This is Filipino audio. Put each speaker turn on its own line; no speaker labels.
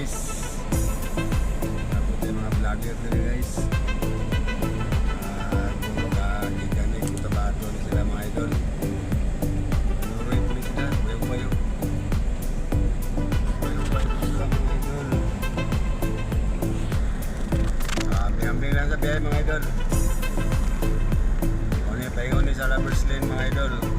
guys. Tapos yung mga vlogger nila guys. Gikan na yung tabato na sila mga idol. Nuroy po ni sila. Bayo-bayo. Bayo-bayo sila mga idol. Ambing-ambing lang sa biyahe mga idol. Paingon ni sa Lovers Lane mga idol.